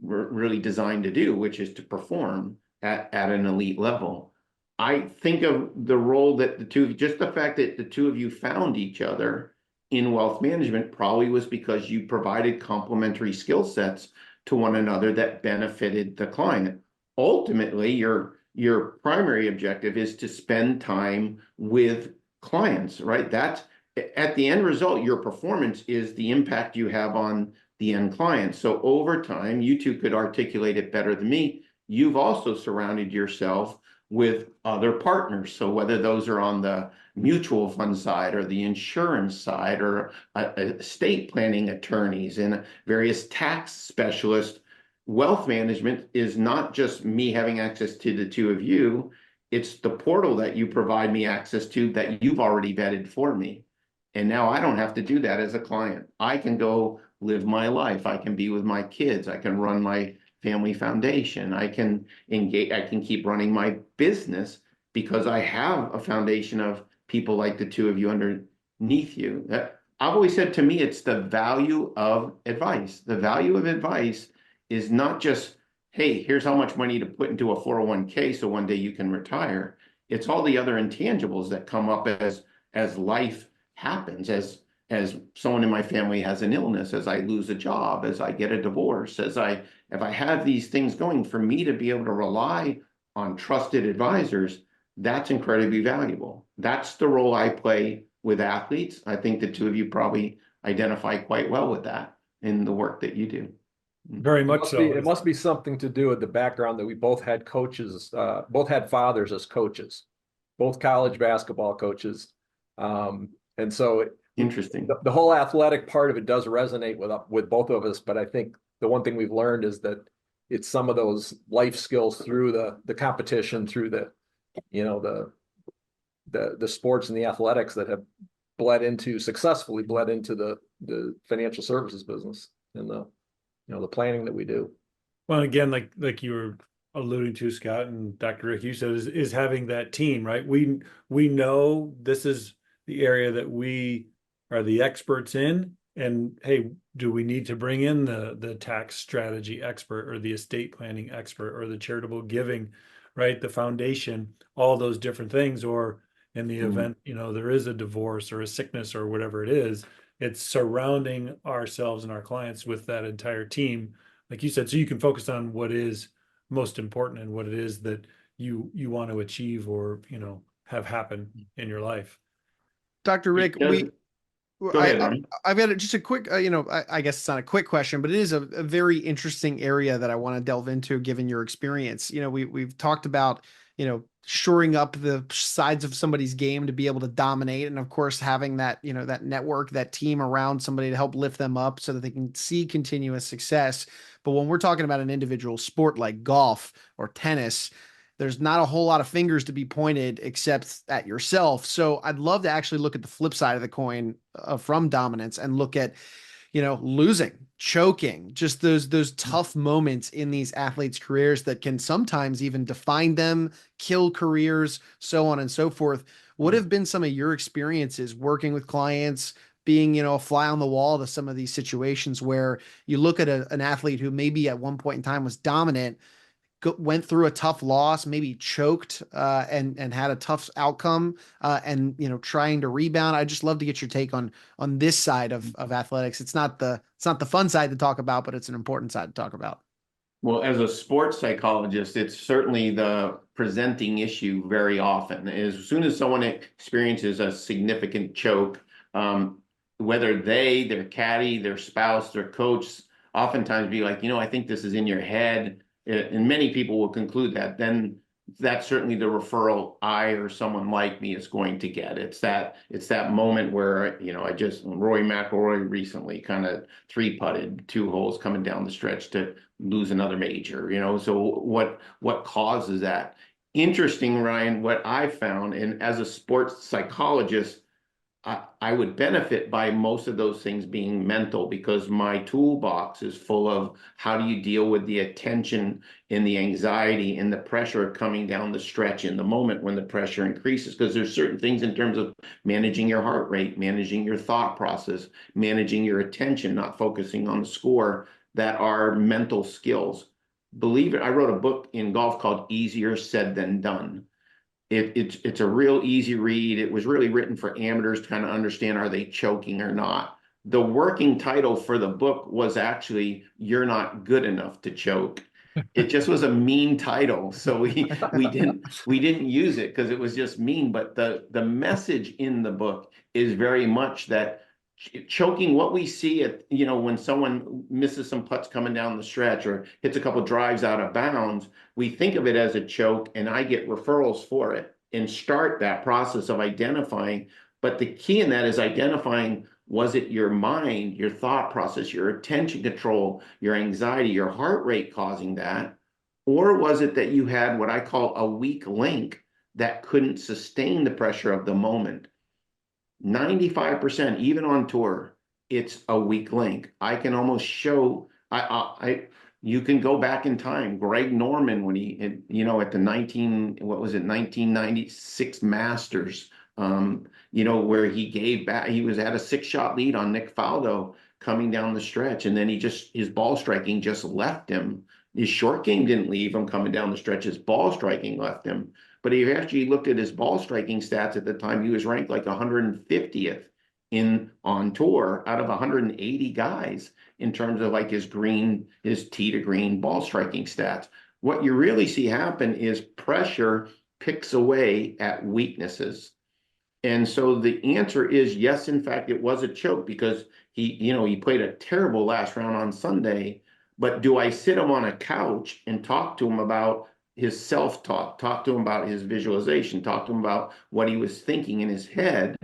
really designed to do, which is to perform at an elite level. I think of the role that just the fact that the two of you found each other in wealth management probably was because you provided complementary skill sets to one another that benefited the client. Ultimately, your primary objective is to spend time with clients, right? That's at the end result, your performance is the impact you have on the end client. So over time, you two could articulate it better than me. You've also surrounded yourself with other partners. So whether those are on the mutual fund side or the insurance side or estate planning attorneys and various tax specialists, wealth management is not just me having access to the two of you. It's the portal that you provide me access to that you've already vetted for me. And now I don't have to do that as a client. I can go live my life. I can be with my kids. I can run my family foundation. I can engage, I can keep running my business because I have a foundation of people like the two of you underneath you. I've always said, to me, it's the value of advice. The value of advice is not just, hey, here's how much money to put into a 401k so one day you can retire. It's all the other intangibles that come up as life happens, as someone in my family has an illness, as I lose a job, as I get a divorce, if I have these things going, for me to be able to rely on trusted advisors, that's incredibly valuable. That's the role I play with athletes. I think the two of you probably identify quite well with that in the work that you do. Very much so. It must be something to do with the background that we both had coaches, both had fathers as coaches, both college basketball coaches. And so interesting. The whole athletic part of it does resonate with both of us. But I think the one thing we've learned is that it's some of those life skills through the competition, through the sports and the athletics that have successfully bled into the financial services business and the planning that we do. Well, again, like you were alluding to, Scott, and Dr. Rick, you said is having that team, right? We know this is the area that we are the experts in, and hey, do we need to bring in the tax strategy expert or the estate planning expert or the charitable giving, right? The foundation, all those different things, or in the event, there is a divorce or a sickness or whatever it is, it's surrounding ourselves and our clients with that entire team, like you said, so you can focus on what is most important and what it is that you want to achieve or, have happen in your life. Dr. Rick, Go ahead, I've got just a quick, I guess it's not a quick question, but it is a very interesting area that I want to delve into given your experience. We've talked about, shoring up the sides of somebody's game to be able to dominate. And of course, having that, that network, that team around somebody to help lift them up so that they can see continuous success. But when we're talking about an individual sport like golf or tennis, there's not a whole lot of fingers to be pointed except at yourself. So I'd love to actually look at the flip side of the coin from dominance and look at, losing choking, just those tough moments in these athletes' careers that can sometimes even define them, kill careers, so on and so forth. What have been some of your experiences working with clients, being, a fly on the wall to some of these situations where you look at an athlete who maybe at one point in time was dominant, went through a tough loss, maybe choked, and had a tough outcome, and trying to rebound. I just love to get your take on this side of athletics. It's not the fun side to talk about, but it's an important side to talk about. Well, as a sports psychologist, it's certainly the presenting issue very often. As soon as someone experiences a significant choke, whether their caddy, their spouse, their coach, oftentimes be like, I think this is in your head. And many people will conclude that. Then that's certainly the referral I or someone like me is going to get. It's that moment where, Rory McIlroy recently kind of three putted 2 holes coming down the stretch to lose another major, so what causes that? Interesting, Ryan, what I found, and as a sports psychologist, I would benefit by most of those things being mental, because my toolbox is full of how do you deal with the attention and the anxiety and the pressure coming down the stretch in the moment when the pressure increases. Because there's certain things in terms of managing your heart rate, managing your thought process, managing your attention, not focusing on the score, that are mental skills. Believe it, I wrote a book in golf called Easier Said Than Done. It's a real easy read. It was really written for amateurs to kind of understand, are they choking or not? The working title for the book was actually "You're Not Good Enough to Choke." It just was a mean title, so we didn't use it because it was just mean. But the message in the book is very much that choking, what we see at, when someone misses some putts coming down the stretch or hits a couple drives out of bounds, we think of it as a choke, and I get referrals for it and start that process of identifying. But the key in that is identifying, was it your mind, your thought process, your attention control, your anxiety, your heart rate causing that? Or was it that you had what I call a weak link that couldn't sustain the pressure of the moment? 95%, even on tour, it's a weak link. I can almost show, you can go back in time. Greg Norman, when he, at the 1996 Masters, where he gave back, he had a 6-shot lead on Nick Faldo coming down the stretch. And then his ball striking just left him. His short game didn't leave him coming down the stretch. His ball striking left him. But if you actually looked at his ball striking stats at the time, he was ranked like 150th on tour out of 180 guys in terms of like his tee to green ball striking stats. What you really see happen is pressure picks away at weaknesses. And so the answer is yes, in fact, it was a choke, because he played a terrible last round on Sunday. But do I sit him on a couch and talk to him about his self-talk, talk to him about his visualization, talk to him about what he was thinking in his head?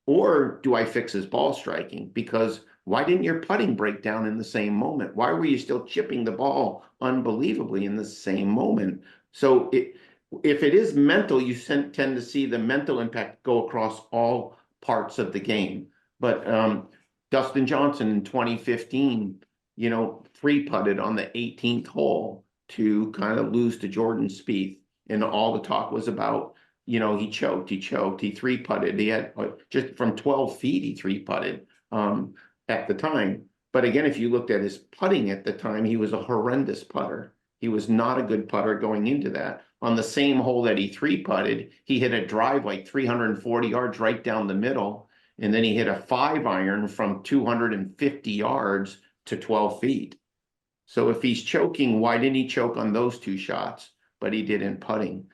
Or do I fix his ball striking? Because why didn't your putting break down in the same moment? Why were you still chipping the ball unbelievably in the same moment? So if it is mental, you tend to see the mental impact go across all parts of the game. But Dustin Johnson in 2015, three putted on the 18th hole to kind of lose to Jordan Spieth. And all the talk was about, he choked, he three putted. He had just from 12 feet, he three putted at the time. But again, if you looked at his putting at the time, he was a horrendous putter. He was not a good putter going into that. On the same hole that he three putted, he hit a drive like 340 yards right down the middle. And then he hit a 5-iron from 250 yards to 12 feet. So if he's choking, why didn't he choke on those 2 shots? But he did in putting.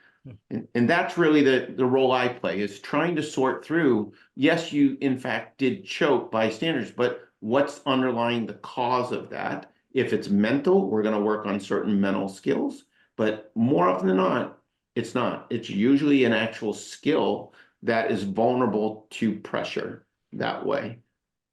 And that's really the role I play, is trying to sort through, yes, you in fact did choke by standards, but what's underlying the cause of that? If it's mental, we're going to work on certain mental skills, but more often than not, it's not. It's usually an actual skill that is vulnerable to pressure that way.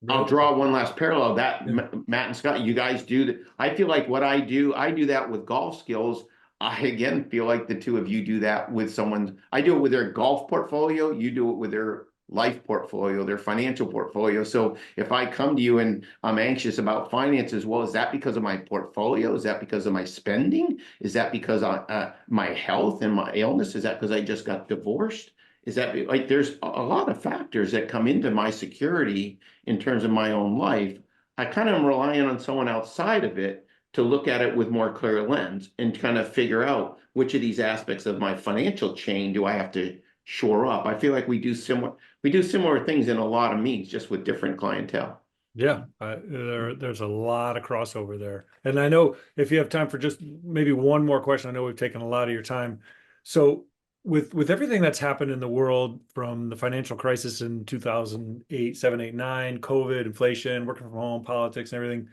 I'll draw one last parallel that Matt and Scott, you guys do that. I feel like what I do that with golf skills. I again feel like the two of you do that with someone. I do it with their golf portfolio. You do it with their life portfolio, their financial portfolio. So if I come to you and I'm anxious about finances, well, is that because of my portfolio? Is that because of my spending? Is that because of my health and my illness? Is that because I just got divorced? Is that like there's a lot of factors that come into my security in terms of my own life. I kind of am relying on someone outside of it to look at it with more clear lens and kind of figure out which of these aspects of my financial chain do I have to shore up. I feel like we do similar things in a lot of means, just with different clientele. Yeah, there's a lot of crossover there. And I know if you have time for just maybe one more question, I know we've taken a lot of your time. So with everything that's happened in the world, from the financial crisis in 2008, 7, 8, 9, COVID, inflation, working from home, politics, and everything,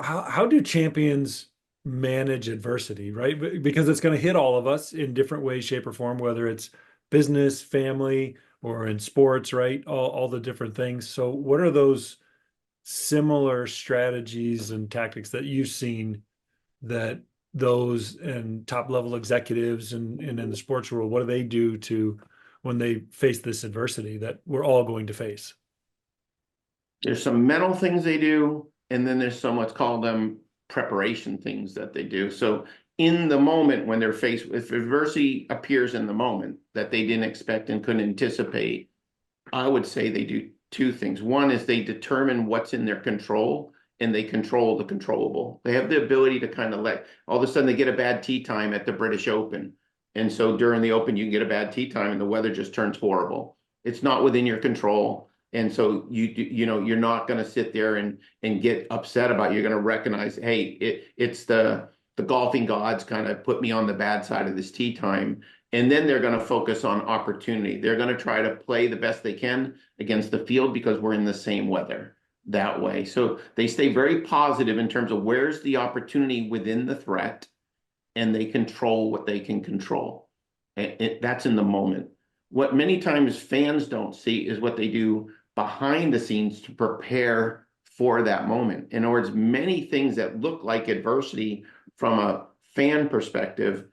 how do champions manage adversity, right? Because it's going to hit all of us in different ways, shape, or form, whether it's business, family, or in sports, right? All the different things. So what are those similar strategies and tactics that you've seen that those and top level executives and in the sports world, what do they do to when they face this adversity that we're all going to face? There's some mental things they do, and then there's some, let's call them preparation things that they do. So in the moment when they're faced, if adversity appears in the moment that they didn't expect and couldn't anticipate, I would say they do two things. One is they determine what's in their control and they control the controllable. They have the ability to kind of all of a sudden they get a bad tee time at the British Open. And so during the Open, you can get a bad tee time and the weather just turns horrible. It's not within your control. And so you're not going to sit there and get upset about it. You're going to recognize, hey, it's the golfing gods kind of put me on the bad side of this tee time. And then they're going to focus on opportunity. They're going to try to play the best they can against the field because we're in the same weather that way. So they stay very positive in terms of where's the opportunity within the threat, and they control what they can control. And that's in the moment. What many times fans don't see is what they do behind the scenes to prepare for that moment. In other words, many things that look like adversity from a fan perspective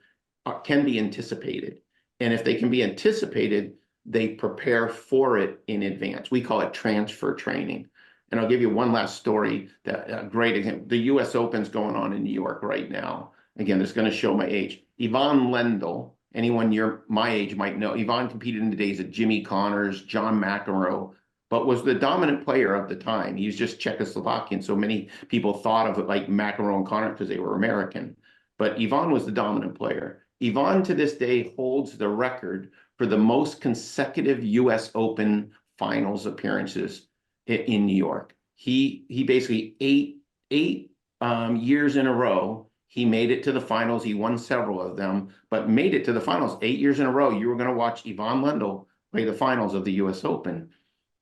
can be anticipated. And if they can be anticipated, they prepare for it in advance. We call it transfer training. And I'll give you one last story, that a great example. The US Open's going on in New York right now. Again, it's going to show my age. Yvonne Lendl, anyone my age might know. Yvonne competed in the days of Jimmy Connors, John McEnroe, but was the dominant player of the time. He was just Czechoslovakian, so many people thought of it like McEnroe and Connors because they were American. But Yvonne was the dominant player. Yvonne to this day holds the record for the most consecutive US Open finals appearances in New York. He basically eight years in a row, he made it to the finals. He won several of them, but made it to the finals 8 years in a row. You were going to watch Yvonne Lendl play the finals of the US Open.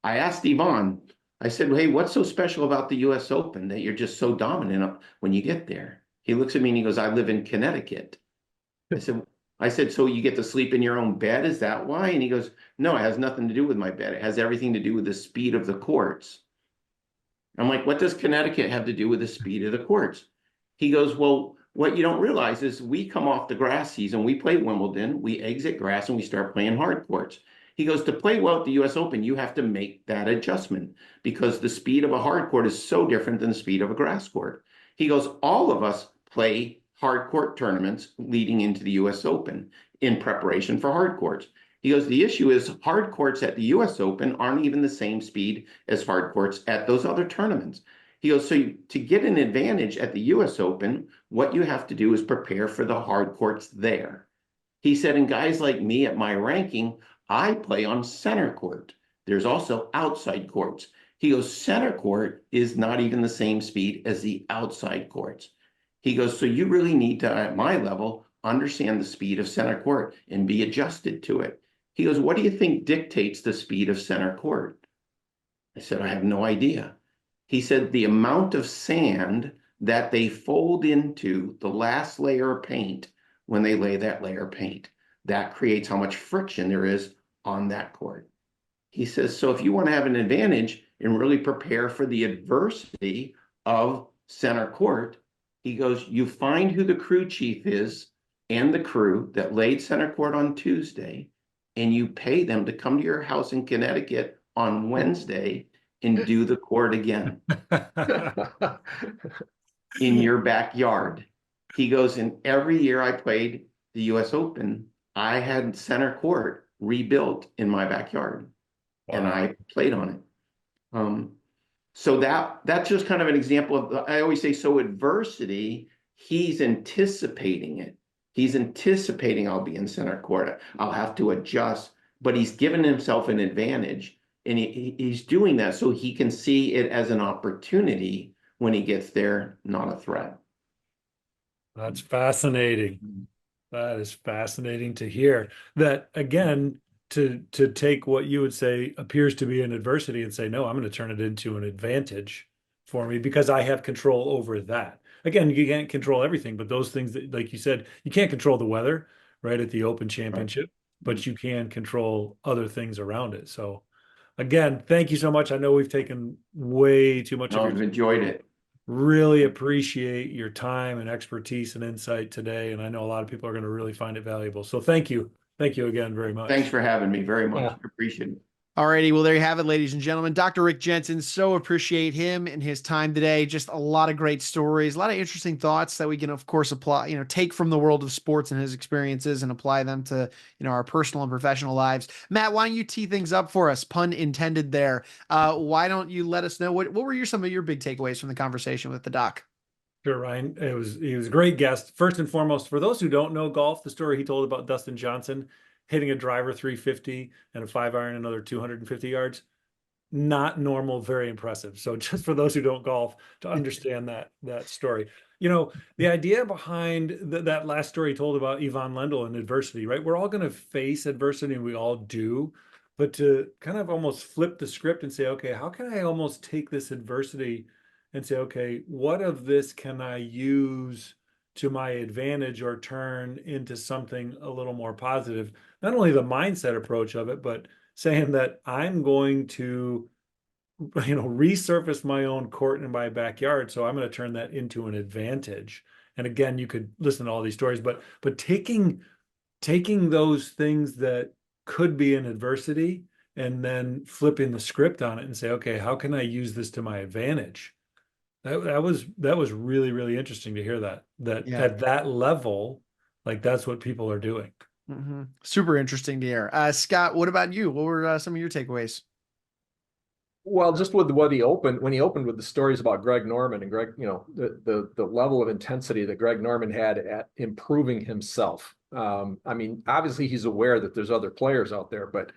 I asked Yvonne, I said, hey, what's so special about the US Open that you're just so dominant when you get there? He looks at me and he goes, I live in Connecticut. I said, so you get to sleep in your own bed? Is that why? And he goes, no, it has nothing to do with my bed. It has everything to do with the speed of the courts. I'm like, what does Connecticut have to do with the speed of the courts? He goes, well, what you don't realize is we come off the grass season, we play Wimbledon, we exit grass, and we start playing hard courts. He goes, to play well at the US Open, you have to make that adjustment because the speed of a hard court is so different than the speed of a grass court. He goes, all of us play hard court tournaments leading into the US Open in preparation for hard courts. He goes, the issue is hard courts at the US Open aren't even the same speed as hard courts at those other tournaments. He goes, so to get an advantage at the US Open, what you have to do is prepare for the hard courts there. He said, and guys like me at my ranking, I play on center court. There's also outside courts. He goes, center court is not even the same speed as the outside courts. He goes, so you really need to, at my level, understand the speed of center court and be adjusted to it. He goes, what do you think dictates the speed of center court? I said, I have no idea. He said, the amount of sand that they fold into the last layer of paint when they lay that layer of paint, that creates how much friction there is on that court. He says, so if you want to have an advantage and really prepare for the adversity of center court, he goes, you find who the crew chief is and the crew that laid center court on Tuesday, and you pay them to come to your house in Connecticut on Wednesday and do the court again in your backyard. He goes, and every year I played the US Open, I had center court rebuilt in my backyard and I played on it. So that's just kind of an example of, I always say, so adversity, he's anticipating it. He's anticipating I'll be in center court. I'll have to adjust, but he's given himself an advantage, and he's doing that so he can see it as an opportunity when he gets there, not a threat. That's fascinating. That is fascinating to hear. That again, to take what you would say appears to be an adversity and say, no, I'm going to turn it into an advantage for me because I have control over that. Again, you can't control everything, but those things that, like you said, you can't control the weather, right, at the Open Championship, but you can control other things around it. So again, thank you so much. I know we've taken way too much of your I've enjoyed it. Really appreciate your time and expertise and insight today. And I know a lot of people are going to really find it valuable. So thank you. Thank you again very much. Thanks for having me very much. Yeah. Appreciate it. All righty. Well, there you have it, ladies and gentlemen. Dr. Rick Jensen, so appreciate him and his time today. Just a lot of great stories, a lot of interesting thoughts that we can, of course, apply, take from the world of sports and his experiences and apply them to, our personal and professional lives. Matt, why don't you tee things up for us? Pun intended there. Why don't you let us know what were some of your big takeaways from the conversation with the doc? Sure, Ryan. He was a great guest. First and foremost, for those who don't know golf, the story he told about Dustin Johnson hitting a driver 350 and a 5-iron another 250 yards, not normal, very impressive. So just for those who don't golf to understand that story, the idea behind that last story he told about Yvonne Lendl and adversity, right? We're all going to face adversity, and we all do, but to kind of almost flip the script and say, okay, how can I almost take this adversity and say, okay, what of this can I use to my advantage or turn into something a little more positive? Not only the mindset approach of it, but saying that I'm going to, resurface my own court in my backyard. So I'm going to turn that into an advantage. And again, you could listen to all these stories, but taking those things that could be an adversity and then flipping the script on it and say, okay, how can I use this to my advantage? That was really, really interesting to hear that Yeah. At that level, like that's what people are doing. Mm-hmm. Super interesting to hear. Scott, what about you? What were some of your takeaways? Well, just with when he opened with the stories about Greg Norman and Greg, the level of intensity that Greg Norman had at improving himself. Obviously he's aware that there's other players out there, but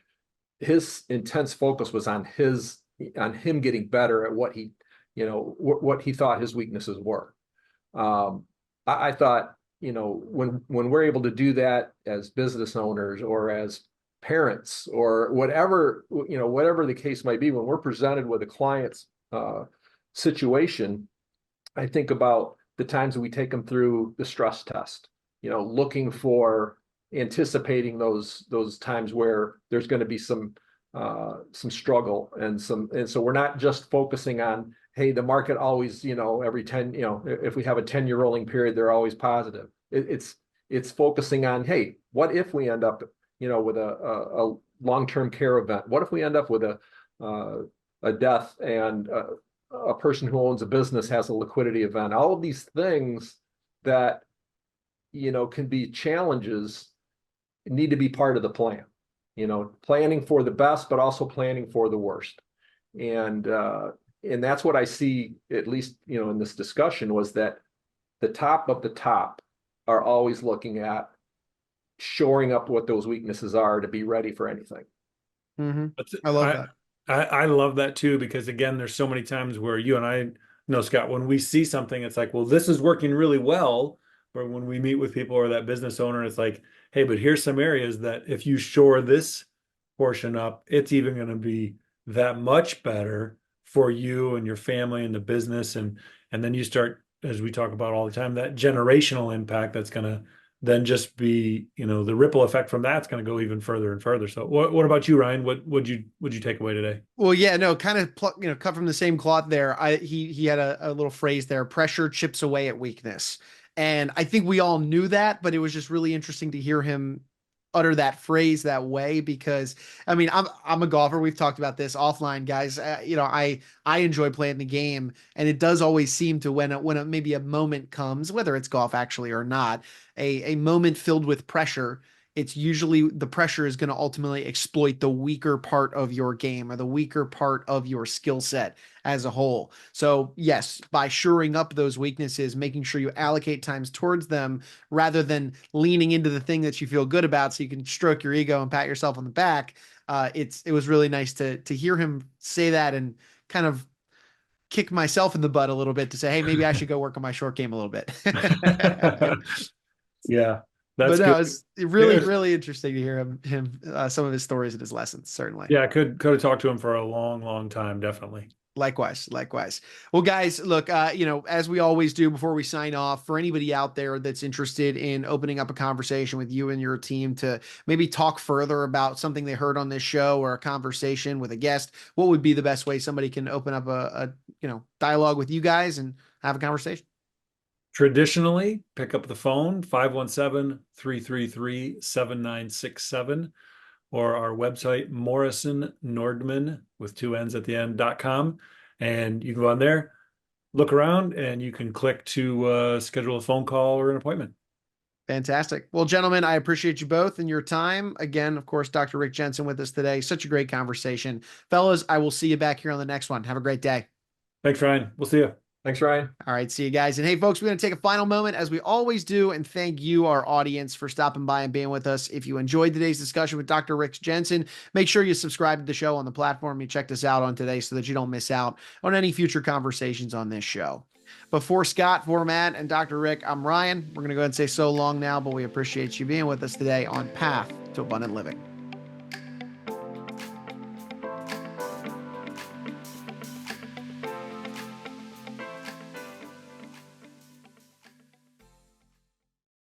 his intense focus was on him getting better at what he, what he thought his weaknesses were. I thought, when we're able to do that as business owners or as parents or whatever the case might be, when we're presented with a client's situation, I think about the times that we take them through the stress test, looking for, anticipating those times where there's going to be some struggle and so we're not just focusing on, hey, the market always, every 10, if we have a 10-year rolling period, they're always positive. It's focusing on, hey, what if we end up with a long-term care event? What if we end up with a death and a person who owns a business has a liquidity event? All of these things that, can be challenges need to be part of the plan, planning for the best, but also planning for the worst. And that's what I see, at least, in this discussion, was that the top of the top are always looking at shoring up what those weaknesses are to be ready for anything. Mm-hmm. I love that. I love that too, because again, there's so many times where you and I know, Scott, when we see something, it's like, well, this is working really well. Or when we meet with people or that business owner, it's like, hey, but here's some areas that if you shore this portion up, it's even going to be that much better for you and your family and the business. And then you start, as we talk about all the time, that generational impact that's going to then just be, the ripple effect from that's going to go even further and further. So what about you, Ryan? What would you take away today? Well, yeah, no, kind of, cut from the same cloth there. He had a little phrase there: pressure chips away at weakness. And I think we all knew that, but it was just really interesting to hear him utter that phrase that way, because I mean, I'm a golfer. We've talked about this offline, guys. I enjoy playing the game, and it does always seem to, when maybe a moment comes, whether it's golf actually or not, a moment filled with pressure, it's usually the pressure is going to ultimately exploit the weaker part of your game or the weaker part of your skill set as a whole. So yes, by shoring up those weaknesses, making sure you allocate times towards them rather than leaning into the thing that you feel good about so you can stroke your ego and pat yourself on the back. It was really nice to hear him say that and kind of kick myself in the butt a little bit to say, hey, maybe I should go work on my short game a little bit. Yeah, But that's no, good. it's really, Yes. really interesting to hear him some of his stories and his lessons, certainly. Yeah, I could have talked to him for a long, long time, definitely. Likewise, likewise. Well, guys, look, as we always do before we sign off, for anybody out there that's interested in opening up a conversation with you and your team to maybe talk further about something they heard on this show or a conversation with a guest, what would be the best way somebody can open up a dialogue with you guys and have a conversation? Traditionally, pick up the phone, 517-333-7967, or our website, morrisonnordman, with two N's at the end.com. And you can go on there, look around, and you can click to schedule a phone call or an appointment. Fantastic. Well, gentlemen, I appreciate you both and your time. Again, of course, Dr. Rick Jensen with us today. Such a great conversation. Fellas, I will see you back here on the next one. Have a great day. Thanks, Ryan. We'll see you. Thanks, Ryan. All right, see you guys. And hey, folks, we're going to take a final moment, as we always do, and thank you, our audience, for stopping by and being with us. If you enjoyed today's discussion with Dr. Rick Jensen, make sure you subscribe to the show on the platform you checked us out on today so that you don't miss out on any future conversations on this show. But for Scott, for Matt, and Dr. Rick, I'm Ryan. We're going to go ahead and say so long now, but we appreciate you being with us today on Path to Abundant Living.